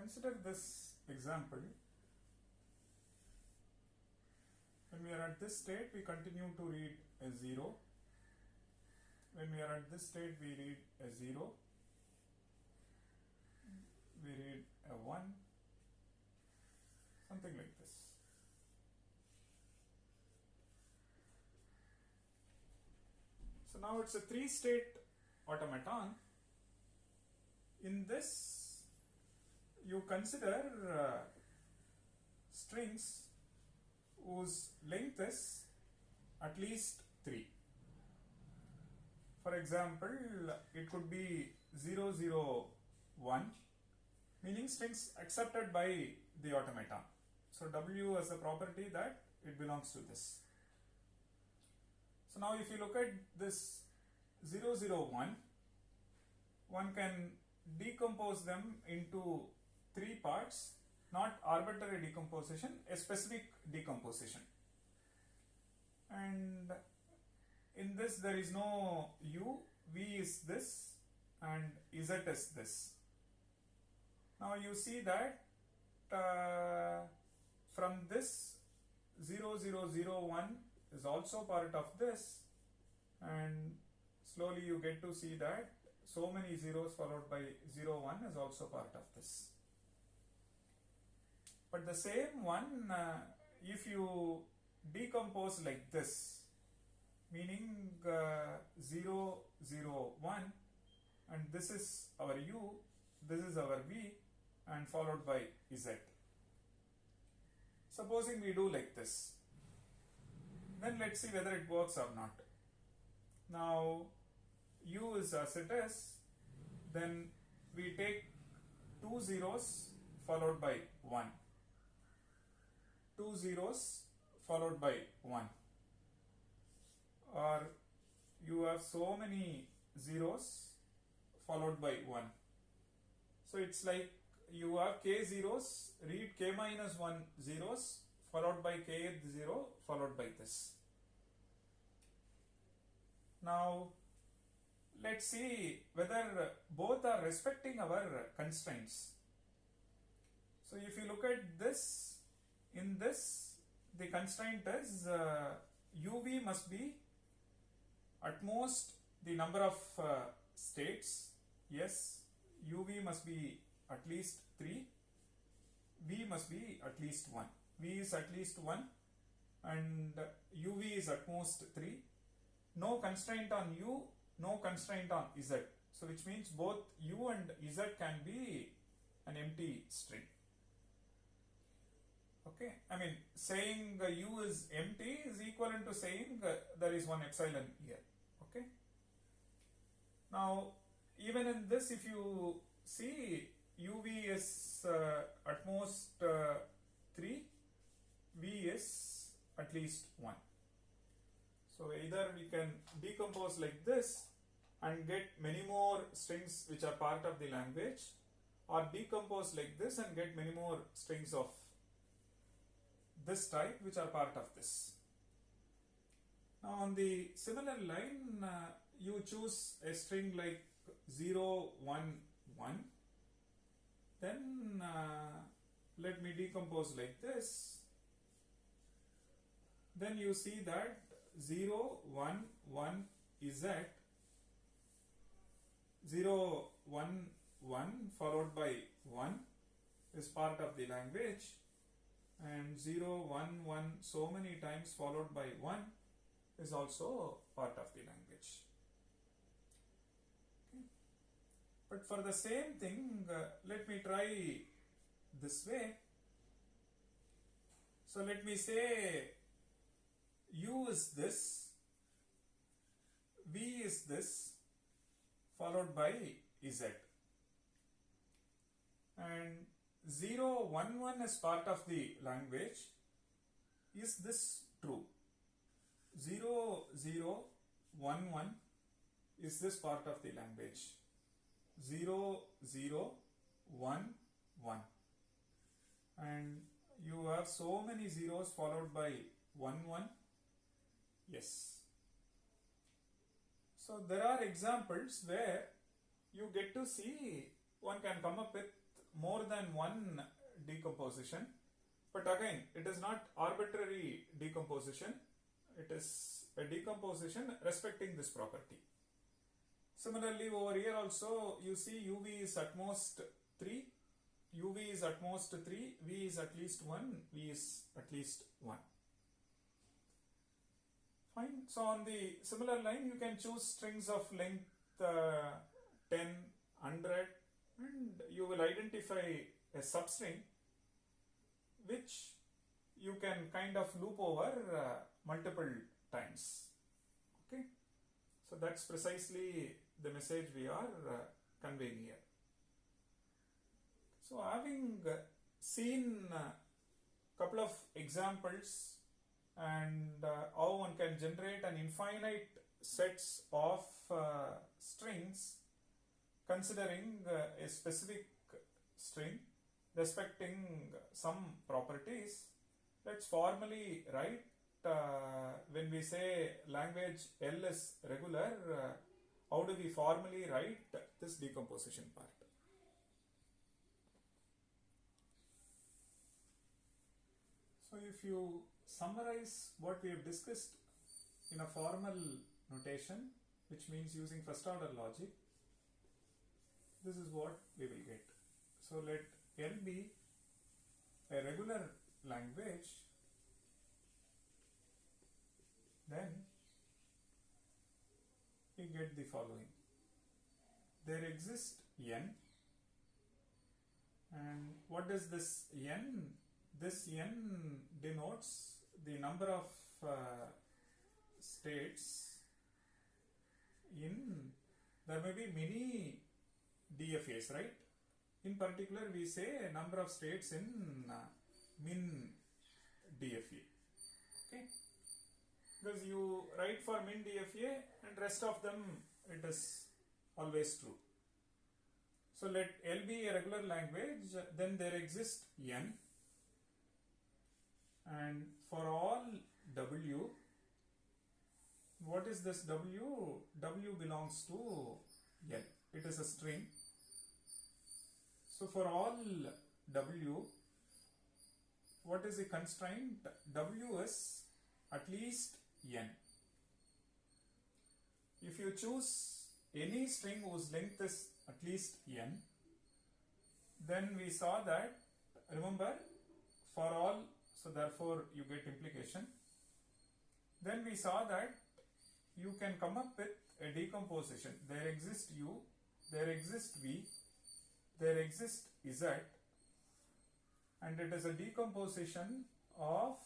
Consider this example. When we are at this state, we continue to read a 0. When we are at this state, we read a 0. We read a 1. Something like this. So now it's a 3-state automaton. In this, you consider strings whose length is at least 3. For example, it could be 001, meaning strings accepted by the automaton. So W has the property that it belongs to this. So now if you look at this 001, one can decompose them into 3 parts, not arbitrary decomposition, a specific decomposition. And in this there is no U, V is this and Z is this. Now you see that from this 0001 is also part of this, and slowly you get to see that so many zeros followed by 01 is also part of this. But the same one, if you decompose like this, meaning 001, and this is our U, this is our V, and followed by Z. Supposing we do like this, then let's see whether it works or not. Now U is as it is, then we take 2 zeros followed by 1, 2 zeros followed by 1, or you have so many zeros followed by 1. So it's like you have k zeros, read k minus 1 zeros followed by kth 0 followed by this. Now let's see whether both are respecting our constraints. So if you look at this, in this the constraint is UV must be at most the number of states. Yes, UV must be at least 3, V must be at least 1. V is at least 1 and UV is at most 3. No constraint on U, no constraint on Z. So which means both U and Z can be an empty string. Okay, I mean saying U is empty is equivalent to saying there is one epsilon here. Okay. Now even in this, if you see, UV is at most 3, V is at least 1. So either we can decompose like this and get many more strings which are part of the language, or decompose like this and get many more strings of this type which are part of this. Now on the similar line, you choose a string like 011, then let me decompose like this. Then you see that 011 is at 011 followed by 1 is part of the language, and 011 so many times followed by 1 is also part of the language. Okay. But for the same thing, let me try this way. So let me say U is this, V is this, followed by Z. And 011 is part of the language. Is this true? 0011 is this part of the language? 0011, and you have so many zeros followed by 11. Yes. So there are examples where you get to see one can come up with more than one decomposition, but again it is not arbitrary decomposition, it is a decomposition respecting this property. Similarly over here also you see UV is at most 3, UV is at most 3, V is at least 1, V is at least 1. Fine. So on the similar line you can choose strings of length 10, 100, and you will identify a substring which you can kind of loop over multiple times. Okay. So that's precisely the message we are conveying here. So having seen a couple of examples and how one can generate an infinite sets of strings considering a specific string respecting some properties, let's formally write when we say language L is regular, how do we formally write this decomposition part? So if you summarize what we have discussed in a formal notation, which means using first order logic, this is what we will get. So let L be a regular language, then we get the following. There exists n, and what is this n? This n denotes the number of states in, there may be many DFAs, right? In particular we say a number of states in min DFA. Okay, because you write for min DFA and rest of them it is always true. So let L be a regular language, then there exists n, and for all W, what is this W? W belongs to L. It is a string. So for all W, what is the constraint? W is at least n. If you choose any string whose length is at least n, then we saw that, remember, for all, so therefore you get implication. Then we saw that you can come up with a decomposition. There exists U, there exists V, there exists Z, and it is a decomposition of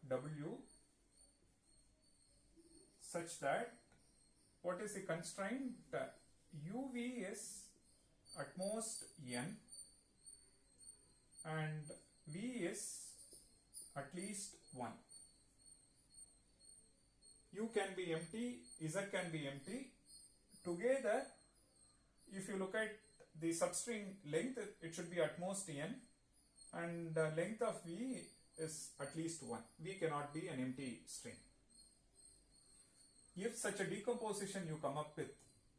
W such that, what is the constraint? UV is at most n and V is at least 1. U can be empty, Z can be empty. Together, if you look at the substring length, it should be at most n, and the length of V is at least 1. V cannot be an empty string. If such a decomposition you come up with,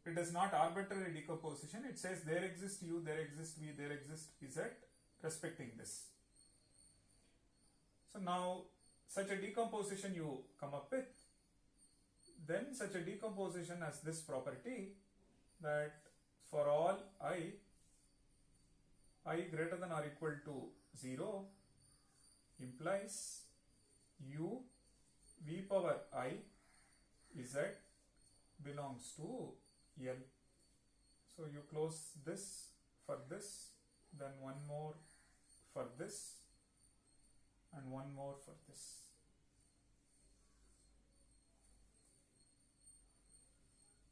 it is not arbitrary decomposition, it says there exists U, there exists V, there exists Z, respecting this. So now such a decomposition you come up with, then such a decomposition has this property that for all I greater than or equal to 0 implies U V power I Z belongs to L. So you close this for this, then one more for this, and one more for this.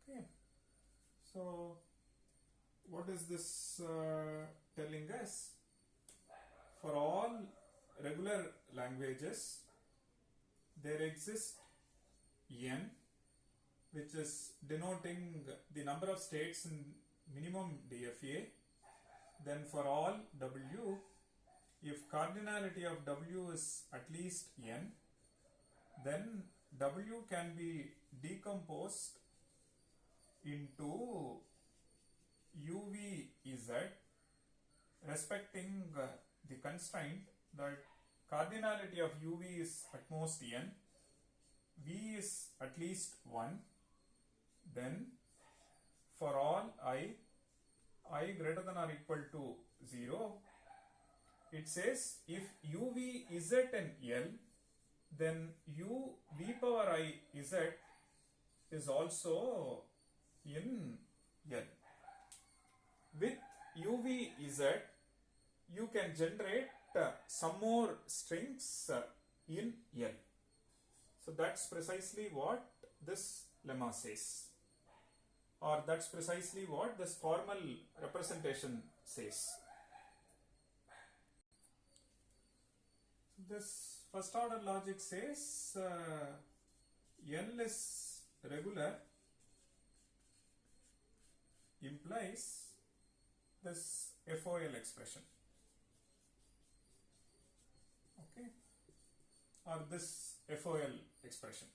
Okay, so what is this telling us? For all regular languages, there exists n, which is denoting the number of states in minimum DFA. Then for all W, if cardinality of W is at least n, then W can be decomposed into UVZ respecting the constraint that cardinality of uv is at most n, v is at least 1, then for all i greater than or equal to 0, it says if uv is at an L, then u v power I z is also in L. With uv z, you can generate some more strings in L. So that's precisely what this lemma says, or that's precisely what this formal representation says. This first order logic says L is regular implies this FOL expression, okay, or this FOL expression.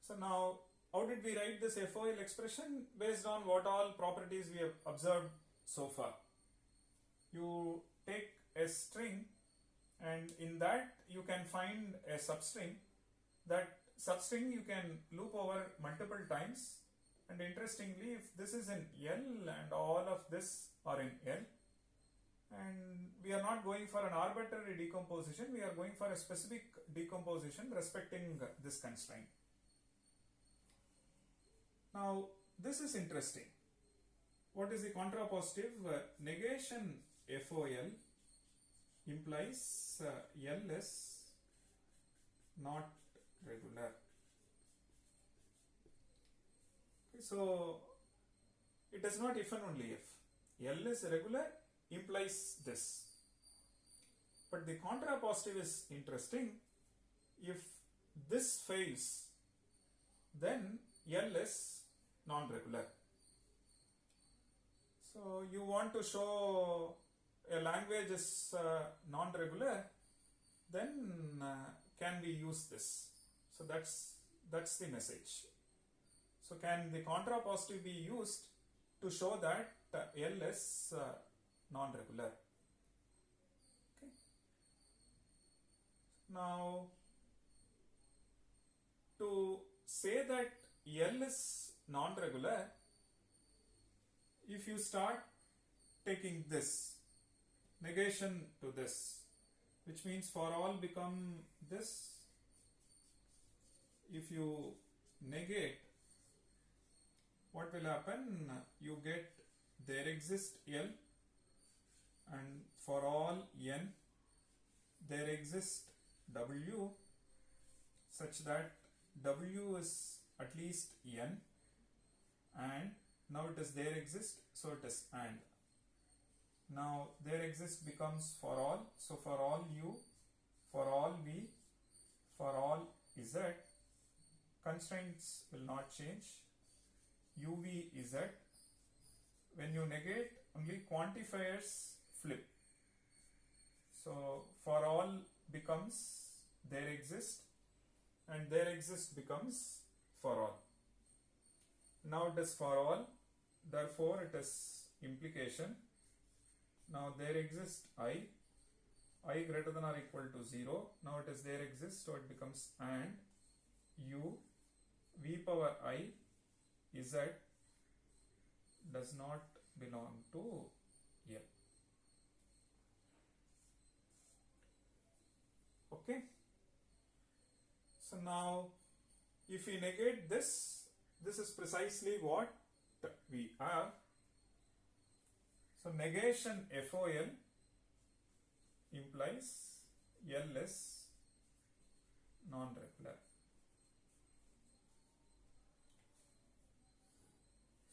So now, how did we write this FOL expression? Based on what all properties we have observed so far. You take a string and in that you can find a substring. That substring you can loop over multiple times, and interestingly, if this is in L and all of this are in L, and we are not going for an arbitrary decomposition, we are going for a specific decomposition respecting this constraint. Now this is interesting. What is the contrapositive? Negation FOL implies L is not regular. Okay, so it is not if and only if. L is regular implies this. But the contrapositive is interesting. If this fails, then L is non-regular. So you want to show a language is non-regular, then can we use this? So that's the message. So can the contrapositive be used to show that L is non-regular? Okay. Now, to say that L is non-regular, if you start taking this negation to this, which means for all become this, if you negate, what will happen? You get there exists L, and for all n there exists W, such that W is at least n, and now it is there exist, so it is and. Now there exist becomes for all, so for all u, for all v, for all z, constraints will not change. UV z, when you negate, only quantifiers flip. So for all becomes there exist, and there exist becomes for all. Now it is for all, therefore it is implication. Now there exists I greater than or equal to 0. Now it is there exists, so it becomes and u v power I z does not belong to L. Okay. So now if we negate this, this is precisely what we have. So negation FOL implies L is non-regular.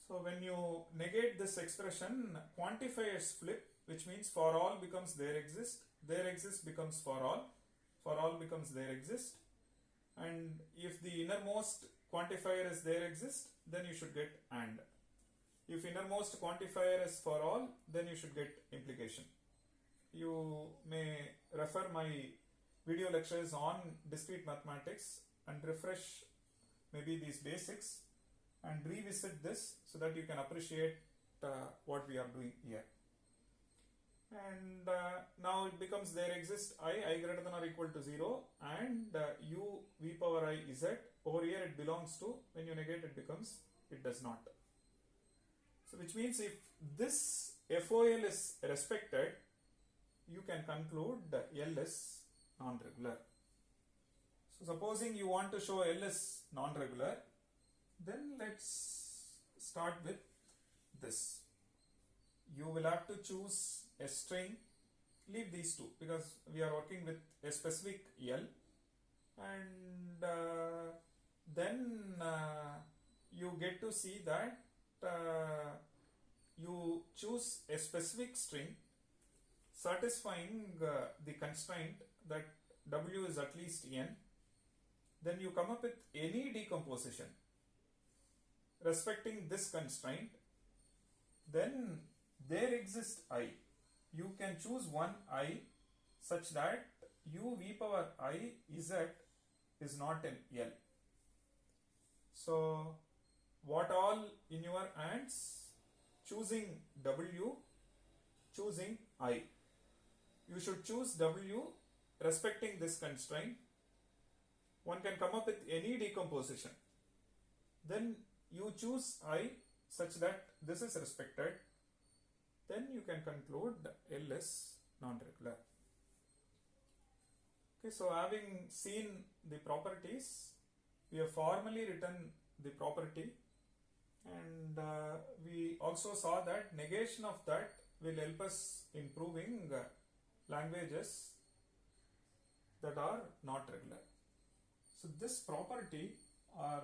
So when you negate this expression, quantifiers flip, which means for all becomes there exist becomes for all becomes there exist, and if the innermost quantifier is there exist, then you should get and. If innermost quantifier is for all, then you should get implication. You may refer my video lectures on discrete mathematics and refresh maybe these basics and revisit this so that you can appreciate what we are doing here. And now it becomes there exists I greater than or equal to 0 and u v power I z. Over here it belongs to, when you negate it becomes it does not. So which means if this FOL is respected, you can conclude L is non-regular. So supposing you want to show L is non-regular, then let's start with this. You will have to choose a string, leave these two because we are working with a specific L, and then you get to see that you choose a specific string satisfying the constraint that W is at least n. Then you come up with any decomposition respecting this constraint. Then there exists I. You can choose one I such that u v power I z is not an L. So what all in your hands? Choosing W, choosing I. You should choose W respecting this constraint. One can come up with any decomposition. Then you choose I such that this is respected. Then you can conclude L is non-regular. Okay, so having seen the properties, we have formally written the property, and we also saw that negation of that will help us in proving languages that are not regular. So this property, or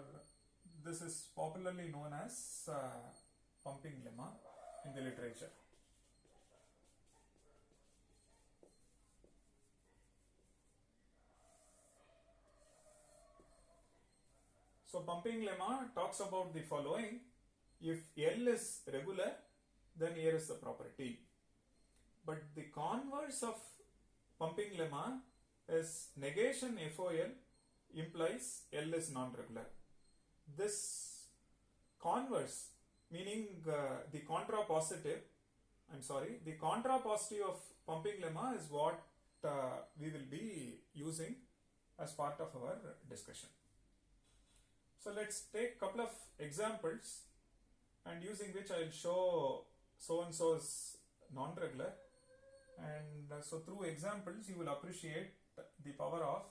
this is popularly known as pumping lemma in the literature. So pumping lemma talks about the following. If L is regular, then here is the property. But the converse of pumping lemma is negation FOL implies L is non-regular. This converse, meaning the contrapositive of pumping lemma is what we will be using as part of our discussion. So let's take a couple of examples, and using which I will show so and so is non-regular, and so through examples you will appreciate the power of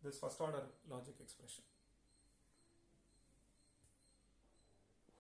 this first order logic expression.